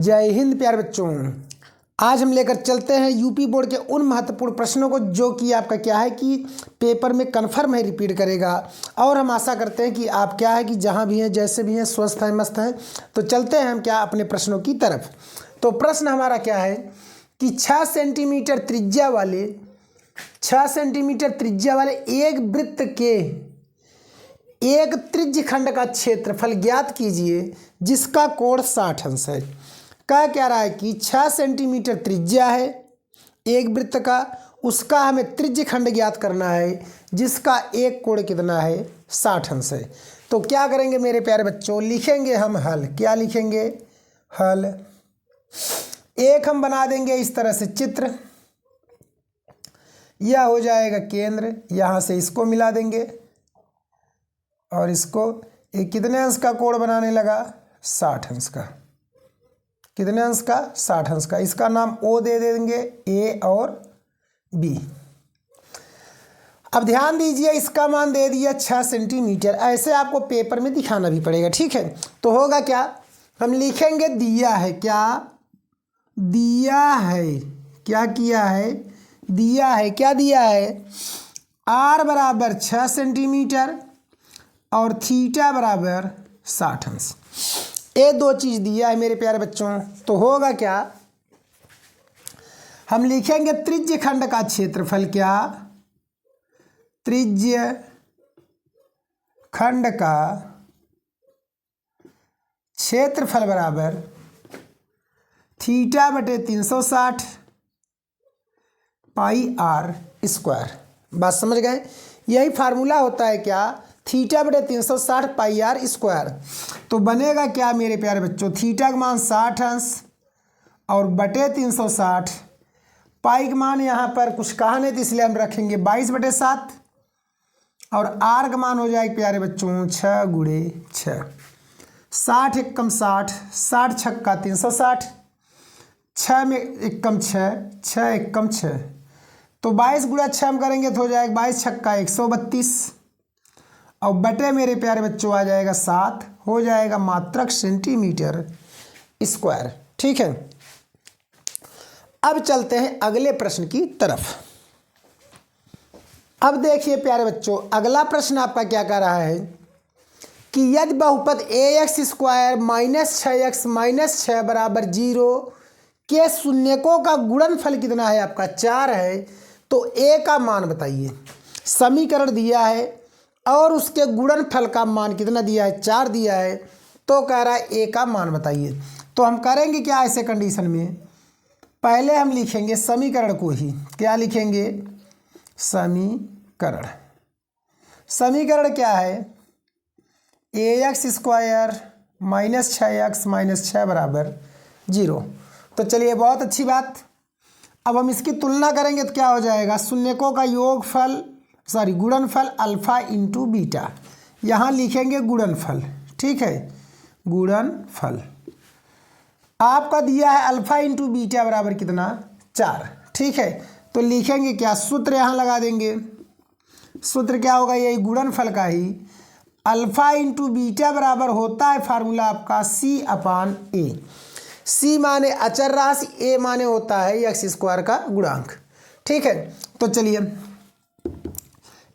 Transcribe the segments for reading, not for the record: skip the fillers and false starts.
जय हिंद प्यारे बच्चों। आज हम लेकर चलते हैं यूपी बोर्ड के उन महत्वपूर्ण प्रश्नों को जो कि आपका क्या है कि पेपर में कन्फर्म है रिपीट करेगा। और हम आशा करते हैं कि आप क्या है कि जहां भी हैं जैसे भी हैं स्वस्थ हैं मस्त हैं। तो चलते हैं हम क्या अपने प्रश्नों की तरफ। तो प्रश्न हमारा क्या है कि 6 सेंटीमीटर त्रिज्या वाले एक वृत्त के एक त्रिज्य खंड का क्षेत्रफल ज्ञात कीजिए जिसका कोण 60 अंश है। क्या रहा है कि 6 सेंटीमीटर त्रिज्या है एक वृत्त का, उसका हमें त्रिज्य खंड ज्ञात करना है जिसका एक कोण कितना है 60 अंश है। तो क्या करेंगे मेरे प्यारे बच्चों, लिखेंगे हम हल। क्या लिखेंगे? हल। एक हम बना देंगे इस तरह से चित्र, यह हो जाएगा केंद्र, यहाँ से इसको मिला देंगे और इसको एक कितने अंश का कोण बनाने लगा? 60 अंश का। कितने अंश का? 60 अंश का। इसका नाम ओ दे देंगे, ए और बी। अब ध्यान दीजिए, इसका मान दे दिया 6 सेंटीमीटर। ऐसे आपको पेपर में दिखाना भी पड़ेगा, ठीक है। तो होगा क्या, हम लिखेंगे दिया है। क्या दिया है? क्या किया है? दिया है। क्या दिया है? आर बराबर 6 सेंटीमीटर और थीटा बराबर 60 अंश। ये दो चीज़ दिया है मेरे प्यारे बच्चों। तो होगा क्या, हम लिखेंगे त्रिज्य खंड का क्षेत्रफल। क्या? त्रिज्य खंड का क्षेत्रफल बराबर थीटा बटे 360 पाई आर स्क्वायर। बात समझ गए? यही फार्मूला होता है क्या? थीटा बटे 360 पाई आर स्क्वायर। तो बनेगा क्या मेरे प्यारे बच्चों, थीटा का मान 60 अंश और बटे 360, पाई का मान यहाँ पर कुछ कहा नहीं तो इसलिए हम रखेंगे 22/7 और आर का मान हो जाएगा प्यारे बच्चों 6 गुणे 6। 60 एकम 60, 60 छक्का 360, 6 में एकम 6, 6 एकम 6। तो 22 गुणा 6 हम करेंगे तो हो जाएगा 22 छक्का 132 और बटे मेरे प्यारे बच्चों आ जाएगा 7, हो जाएगा मात्रक सेंटीमीटर स्क्वायर। ठीक है, अब चलते हैं अगले प्रश्न की तरफ। अब देखिए प्यारे बच्चों, अगला प्रश्न आपका क्या कह रहा है कि यदि बहुपद ax square minus 6x minus 6 बराबर 0 के शून्यकों का गुणनफल कितना है? आपका 4 है। तो a का मान बताइए। समीकरण दिया है और उसके गुणनफल का मान कितना दिया है? 4 दिया है। तो कह रहा है a का मान बताइए। तो हम करेंगे क्या ऐसे कंडीशन में, पहले हम लिखेंगे समीकरण को ही। क्या लिखेंगे? समीकरण। समीकरण क्या है? ax square minus 6x minus 6 बराबर 0। तो चलिए, बहुत अच्छी बात। अब हम इसकी तुलना करेंगे तो क्या हो जाएगा? शून्यकों का योगफल गुणनफल अल्फा इंटू बीटा। यहाँ लिखेंगे गुणनफल। ठीक है, गुणनफल आपका दिया है अल्फा इंटू बीटा बराबर कितना? 4। ठीक है, तो लिखेंगे क्या? सूत्र यहाँ लगा देंगे। सूत्र क्या होगा? यही गुणनफल का ही। अल्फा इंटू बीटा बराबर होता है फार्मूला आपका C/A। C माने अचर राशि, A माने होता है x स्क्वायर का गुणांक। ठीक है, तो चलिए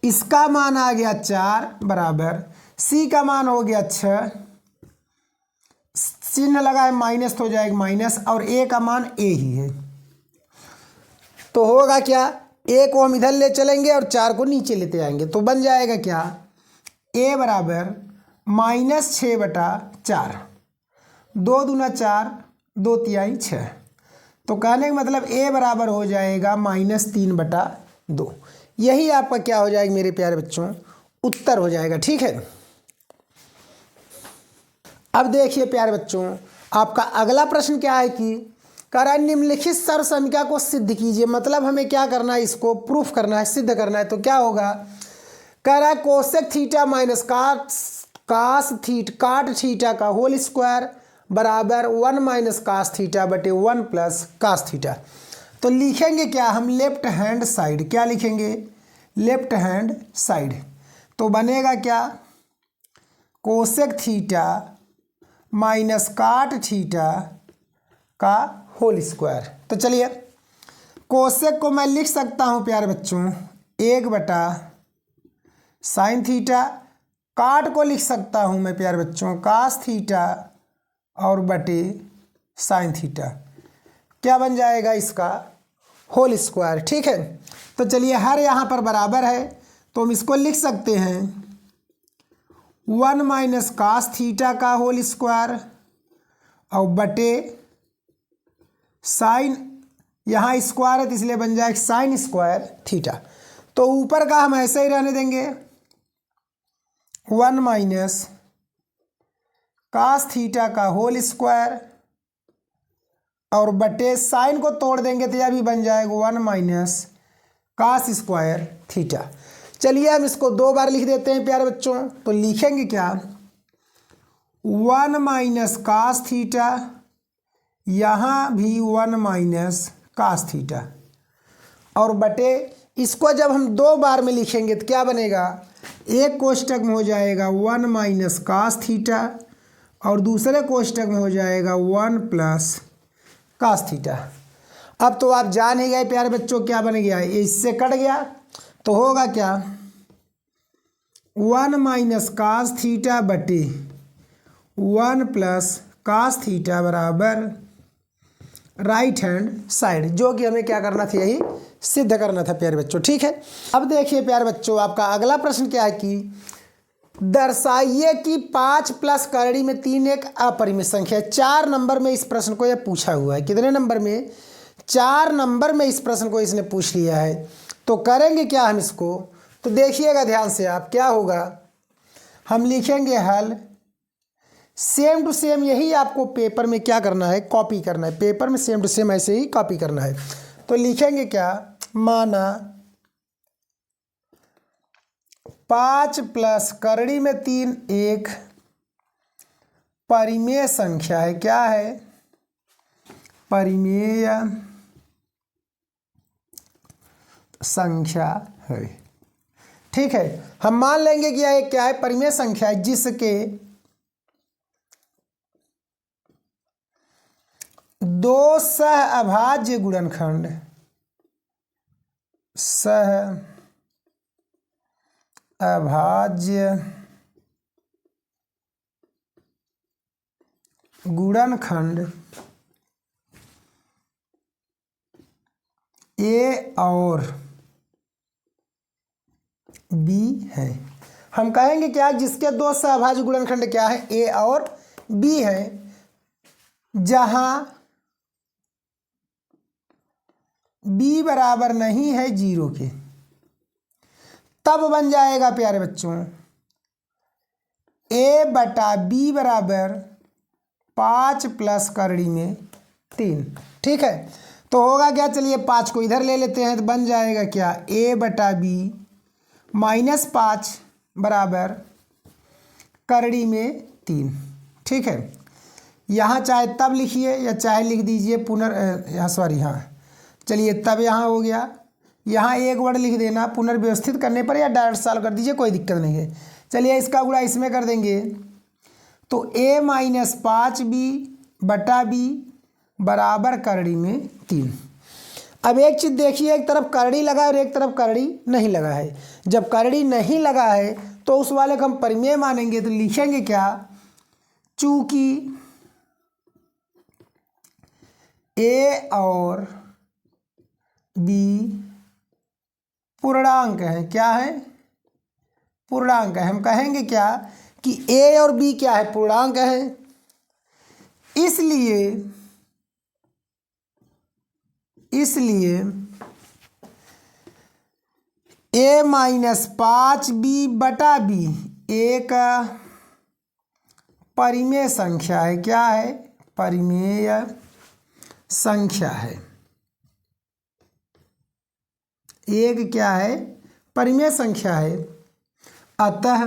इसका मान आ गया 4 बराबर C का मान हो गया 6, चिन्ह लगा है माइनस तो हो जाएगा माइनस, और A का मान A ही है। तो होगा क्या, A को हम इधर ले चलेंगे और 4 को नीचे लेते आएंगे। तो बन जाएगा क्या? A बराबर माइनस 6/4, 2 दूना 4, 2 तिहाई 6। तो कहने का मतलब A बराबर हो जाएगा -3/2। यही आपका क्या हो जाएगा मेरे प्यारे बच्चों? उत्तर हो जाएगा। ठीक है, अब देखिए प्यारे बच्चों, आपका अगला प्रश्न क्या है कि कह रहा है निम्नलिखित सर्व समीकरण को सिद्ध कीजिए। मतलब हमें क्या करना है? इसको प्रूफ करना है, सिद्ध करना है। तो क्या होगा? कह रहा है कोसेक थीटा माइनस काट थीटा का होल स्क्वायर बराबर 1 माइनस कास थीटा बटे 1 प्लस कास थीटा। तो लिखेंगे क्या हम? Left hand side. क्या लिखेंगे? Left hand side. तो बनेगा क्या? कोसेक थीटा माइनस काट थीटा का होल स्क्वायर। तो चलिए कोसेक को मैं लिख सकता हूँ प्यारे बच्चों 1/sin थीटा, काट को लिख सकता हूँ मैं प्यारे बच्चों cos थीटा और बटे sin थीटा। क्या बन जाएगा इसका होल स्क्वायर। ठीक है, तो चलिए हर यहाँ पर बराबर है तो हम इसको लिख सकते हैं 1 - cos थीटा का होल स्क्वायर और बटे साइन, यहाँ स्क्वायर है तो इसलिए बन जाएगा साइन स्क्वायर थीटा। तो ऊपर का हम ऐसे ही रहने देंगे 1 - cos थीटा का होल स्क्वायर और बटे साइन को तोड़ देंगे तो यह भी बन जाएगा 1 - cos स्क्वायर थीटा। चलिए हम इसको 2 बार लिख देते हैं प्यारे बच्चों। तो लिखेंगे क्या 1 - cos थीटा, यहाँ भी 1 - cos थीटा और बटे इसको जब हम 2 बार में लिखेंगे तो क्या बनेगा, एक कोष्टक में हो जाएगा 1 - cos थीटा और दूसरे कोष्टक में हो जाएगा 1 + cos थीटा। अब तो आप जान ही गए प्यारे बच्चों क्या बन गया, ये इससे कट गया तो होगा क्या 1 - cos थीटा बटे 1 + cos थीटा बराबर राइट हैंड साइड, जो कि हमें क्या करना था, यही सिद्ध करना था प्यारे बच्चों। ठीक है, अब देखिए प्यारे बच्चों आपका अगला प्रश्न क्या है कि दर्शाइए कि 5 + करड़ी में 3 एक अपरिमित संख्या है। 4 नंबर में इस प्रश्न को यह पूछा हुआ है। कितने नंबर में, 4 नंबर में इस प्रश्न को इसने पूछ लिया है। तो करेंगे क्या हम इसको, तो देखिएगा ध्यान से आप, क्या होगा हम लिखेंगे हल, सेम टू सेम यही आपको पेपर में क्या करना है, कॉपी करना है। पेपर में सेम टू सेम ऐसे ही कॉपी करना है। तो लिखेंगे क्या, माना 5 + करड़ी में 3 एक परिमेय संख्या है। क्या है, परिमेय संख्या है। ठीक है, हम मान लेंगे कि यह क्या है, परिमेय संख्या है जिसके 2 सहअभाज्य गुणनखंड, सहअभाज्य गुणनखंड ए और बी है। हम कहेंगे क्या, जिसके 2 सहअभाज्य गुणनखंड क्या है, ए और बी है, जहां बी बराबर नहीं है 0 के, तब बन जाएगा प्यारे बच्चों ए बटा बी बराबर 5 + करड़ी में 3। ठीक है, तो होगा क्या, चलिए 5 को इधर ले लेते हैं तो बन जाएगा क्या, ए बटा बी -5 बराबर करड़ी में 3। ठीक है, यहाँ चाहे तब लिखिए या चाहे लिख दीजिए हाँ चलिए तब यहाँ हो गया, यहाँ एक वर्ड लिख देना, पुनर्व्यवस्थित करने पर या डायरेक्ट सॉल्व कर दीजिए, कोई दिक्कत नहीं है। चलिए इसका गुणा इसमें कर देंगे तो a - 5b बटा b बराबर करड़ी में 3। अब एक चीज़ देखिए, एक तरफ करड़ी लगा है और एक तरफ करड़ी नहीं लगा है। जब करड़ी नहीं लगा है तो उस वाले को हम परिमेय मानेंगे। तो लिखेंगे क्या, चूंकि a और b पूर्णांक है, क्या है, पूर्णांक है। हम कहेंगे क्या कि a और b क्या है, पूर्णांक है, इसलिए a - 5b बटा b एक परिमेय संख्या है। क्या है, परिमेय संख्या है। एक क्या है, परिमेय संख्या है। अतः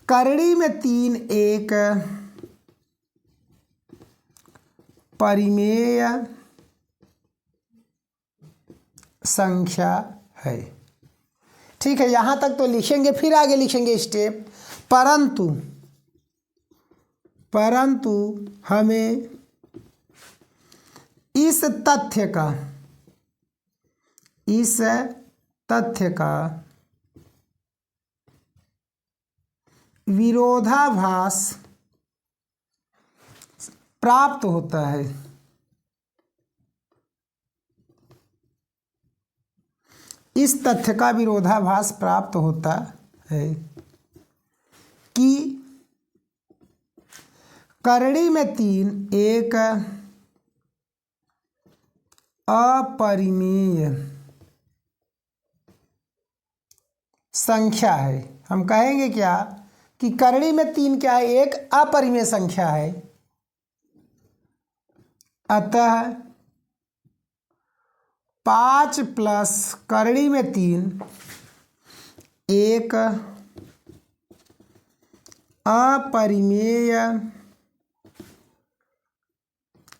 करड़ी में 3 एक परिमेय संख्या है। ठीक है, यहाँ तक तो लिखेंगे, फिर आगे लिखेंगे स्टेप, परंतु हमें इस तथ्य का विरोधाभास प्राप्त होता है। इस तथ्य का विरोधाभास प्राप्त होता है कि करड़ी में 3 एक अपरिमेय संख्या है। हम कहेंगे क्या कि करड़ी में 3 क्या है, एक अपरिमेय संख्या है। अतः 5 प्लस करड़ी में 3 एक अपरिमेय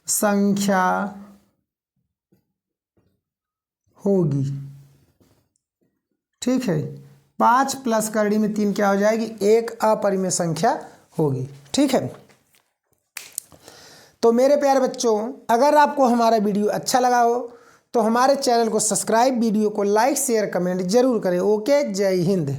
संख्या होगी। ठीक है, 5 प्लस करड़ी में 3 क्या हो जाएगी, एक अपरिमेय संख्या होगी। ठीक है, तो मेरे प्यारे बच्चों, अगर आपको हमारा वीडियो अच्छा लगा हो तो हमारे चैनल को सब्सक्राइब, वीडियो को लाइक शेयर कमेंट जरूर करें। ओके, जय हिंद।